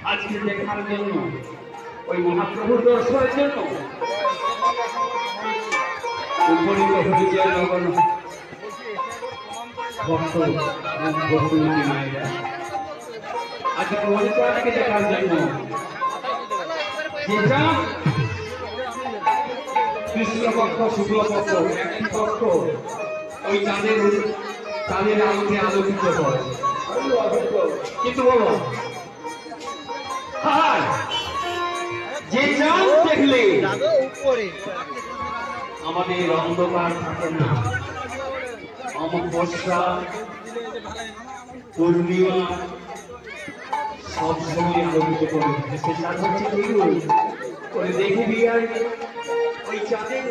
আজকে দেখার জন্য ওই মহাপ্রভুর দর্শনের জন্য উপনীত হয়েছে মায়েরা আজকে মহাপ্রভুকে দেখার জন্য কৃষ্ণপক্ষ শুক্লপক্ষ একটি পক্ষ ওই চাঁদের আলোকে আলোকিত করে কিন্তু বলো যে চাঁদ দেখলে আমাদের অন্ধকার থাকে না, অমাবস্যা পূর্ণিমা সবসময় আলোকিত করে। সে চাঁদ হচ্ছে করে দেখবি আর ওই চাঁদের